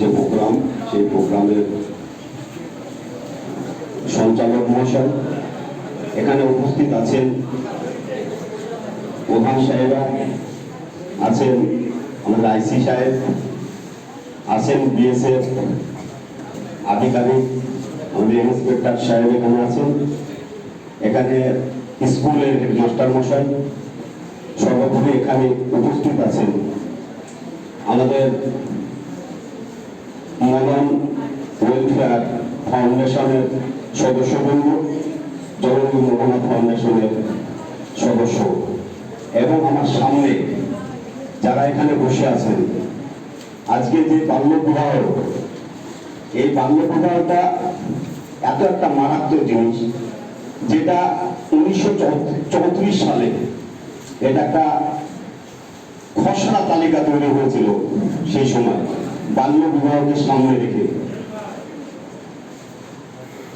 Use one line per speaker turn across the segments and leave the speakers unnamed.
যে প্রোগ্রাম, সেই প্রোগ্রামের সঞ্চালক মহাশয়, এখানে উপস্থিত আছেন প্রধান সাহেবরা, আছেন আমাদের আইসি সাহেব, আছেন বিএসএফ আধিকারিক, আমাদের ইন্সপেক্টর সাহেব এখানে আছেন, এখানে স্কুলের হেডমাস্টার মশাই, সর্বোপরি এখানে উপস্থিত আছেন আমাদের মদন ওয়েলফেয়ার ফাউন্ডেশনের সদস্যবৃন্দ, জননী মোহনা ফাউন্ডেশনের সদস্য, এবং আমার সামনে যারা এখানে বসে আছেন। আজকে যে বাল্য বিবাহ, এই বাল্য বিবাহটা এত একটা মারাত্মক জিনিস, যেটা 1934 সালে এটা একটা খসড়া তালিকা তৈরি হয়েছিল। সেই সময় বাল্য বিবাহকে সামনে রেখে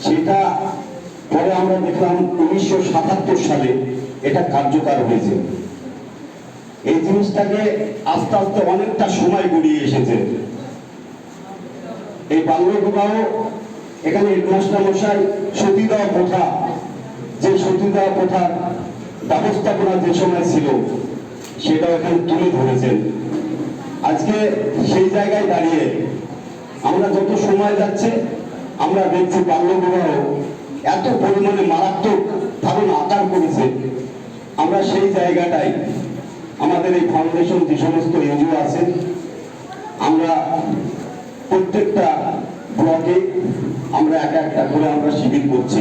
সেটা পরে আমরা দেখলাম 1977 সালে এটা কার্যকর হয়েছে। এই জিনিসটাকে আস্তে আস্তে অনেকটা সময় গড়িয়ে এসেছে। এই বাল্য বিবাহ, এখানে হেডমাস্টার মশাই সতীদাহ প্রথা, যে সতীদাহ প্রথার ব্যবস্থাপনা যে সময় ছিল সেটাও এখানে তুলে ধরেছেন। আজকে সেই জায়গায় দাঁড়িয়ে আমরা যত সময় যাচ্ছে আমরা দেখছি বাল্য বিবাহ এত পরিমাণে মারাত্মক ধারণ আকার করেছে। আমরা সেই জায়গাটাই আমাদের এই ফাউন্ডেশন যে সমস্ত এনজিও আছে, আমরা প্রত্যেকটা ব্লকে আমরা একটা করে আমরা শিবির করছি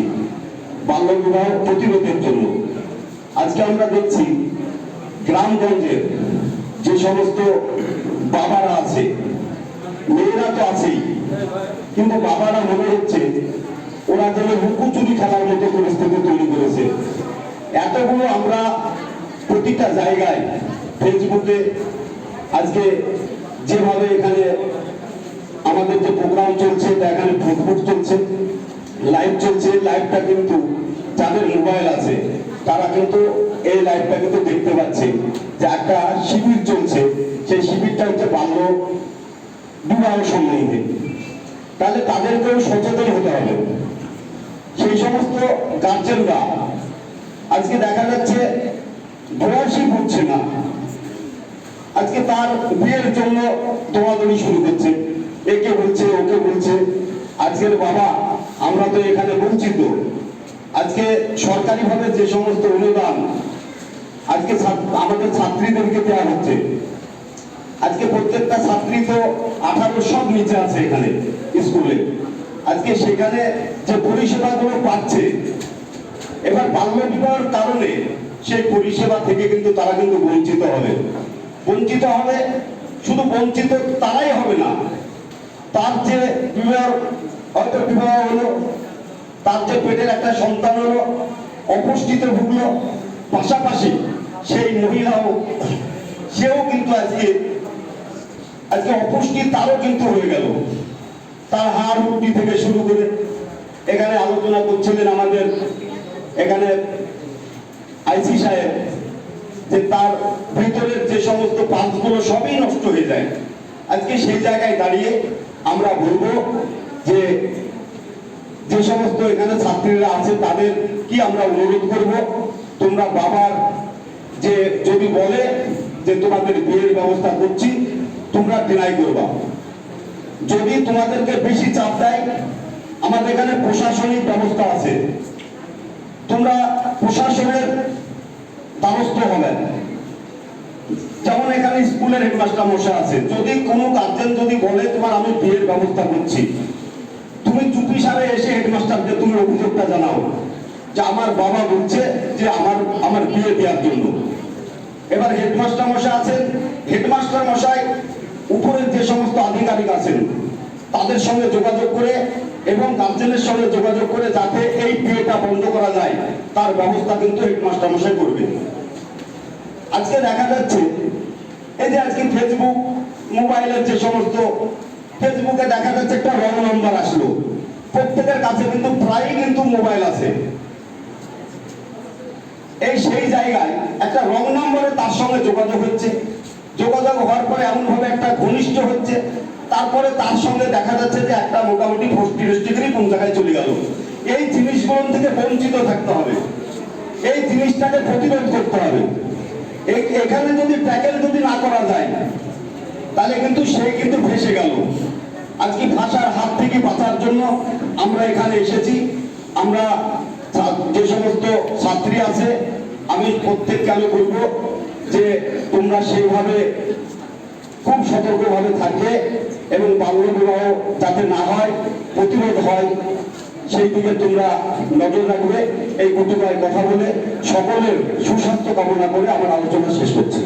বাল্য বিবাহ প্রতিরোধের জন্য। আজকে আমরা দেখছি গ্রামগঞ্জের যে সমস্ত বাবারা আছে, মেয়েরা তো আছেই, কিন্তু বাবারা মনে হচ্ছে ওরা যেন লুকোচুরি খেলার মতো পরিস্থিতি তৈরি করেছে। এতগুলো আমরা প্রতিটা জায়গায় ফেসবুকে আজকে যেভাবে এখানে আমাদের যে প্রোগ্রাম চলছে, এখানে ফেসবুক চলছে, লাইভ চলছে, লাইভটা কিন্তু যাদের মোবাইল আছে তারা কিন্তু এই লাইভটা কিন্তু দেখতে পাচ্ছে যে একটা শিবির চলছে। সেই শিবিরটা হচ্ছে বাল্য বিবাহ সম্বন্ধে। তাহলে তাদেরকেও সচেতন হতে হবে। সেই সমস্ত গার্জেনরা আজকে দেখা যাচ্ছে বয়সই বুঝছে না, আজকে তার বিয়ের জন্য দৌড়াদৌড়ি শুরু করছে, একে বলছে ওকে বলছে। আজকের বাবা আমরা তো এখানে বঞ্চিত। আজকে সরকারিভাবে যে সমস্ত অনুদান আজকে আমাদের ছাত্রীদেরকে দেওয়া হচ্ছে, আজকে প্রত্যেকটা ছাত্রী তো 18 সব নিচে আছে এখানে স্কুলে। আজকে সেখানে যে পরিষেবাগুলো পাচ্ছে, এবার বাল্য বিবাহের কারণে সেই পরিষেবা থেকে কিন্তু তারা কিন্তু বঞ্চিত হবে। বঞ্চিত হবে, শুধু বঞ্চিত তারাই হবে না, তার যে বিবাহ, হয়তো বিবাহ হলো, তার যে পেটের একটা সন্তান হলো, অপুষ্টিতে ভুগলো, পাশাপাশি সেই মহিলাও সেও কিন্তু আজকে অপুষ্টি তারও কিন্তু হয়ে গেল। তার হাড় হুড্ডি থেকে শুরু করে এখানে আলোচনা করছিলেন আমাদের এখানে আইসি সাহেব, যে তার ভিতরের যে সমস্ত পাঁচগুলো সবই নষ্ট হয়ে যায়। আজকে সেই জায়গায় দাঁড়িয়ে আমরা বলবো যে যে সমস্ত এখানে ছাত্রীরা আছে তাদের কি আমরা অনুরোধ করব, তোমরা বাবার যে যদি বলে যে তোমাদের বিয়ের ব্যবস্থা করছি, তোমরা ডিনাই করবা। যদি তোমাদেরকে বেশি চাপ দেয়, আমাদের এখানে প্রশাসনিক ব্যবস্থা আছে, তোমরা প্রশাসনের দ্বারস্থ হবেন। যেমন এখানে স্কুলের হেডমাস্টার মশাই আছে, যদি কোনো গার্জেন যদি বলে তোমার আমি বিয়ের ব্যবস্থা করছি, তুমি চুপি সারে এসে হেডমাস্টারকে তুমি অভিযোগটা জানাও যে আমার বাবা বলছে যে আমার বিয়ে দেওয়ার জন্য। এবার হেডমাস্টার মশাই আছেন, হেডমাস্টার মশাই উপরের যে সমস্ত আধিকারিক আছেন তাদের সঙ্গে যোগাযোগ করে এবং গার্জেনের সঙ্গে যোগাযোগ করে যাতে এই বিয়েটা বন্ধ করা যায় তার ব্যবস্থা কিন্তু হেডমাস্টার মশাই করবে। আজকে দেখা যাচ্ছে এই যে আজকে ফেসবুক মোবাইলের যে সমস্ত ফেসবুকে দেখা যাচ্ছে একটা রং নাম্বার আসলো, প্রত্যেকের কাছে কিন্তু প্রায় কিন্তু মোবাইল আছে। এই সেই জায়গায় একটা রং নম্বরে তার সঙ্গে যোগাযোগ হচ্ছে, যোগাযোগ হওয়ার পরে এমন ভাবে একটা ঘনিষ্ঠ হচ্ছে, তার তারপরে তার সঙ্গে দেখা যাচ্ছে যে একটা মোটামুটি ফষ্টি ডিগ্রি কোন জায়গায় চলে গেল। এই জিনিসগুলো থেকে বঞ্চিত থাকতে হবে, এই জিনিসটাকে প্রতিরোধ করতে হবে। এখানে যদি ট্যাকেল যদি না করা যায় তাহলে কিন্তু সে কিন্তু ভেসে গেল। আজকে ভাষার হাত থেকে বাঁচার জন্য আমরা এখানে এসেছি। আমরা যে সমস্ত ছাত্রী আছে আমি প্রত্যেককে আমি বলবো যে তোমরা সেইভাবে খুব সতর্কভাবে থাকবে এবং বাল্য বিবাহ যাতে না হয়, প্রতিরোধ হয়, সেই দিকে তোমরা নজর রাখবে। এই কতিপয় কথা বলে সকলের সুস্বাস্থ্য কামনা করে আমার আলোচনা শেষ করছি।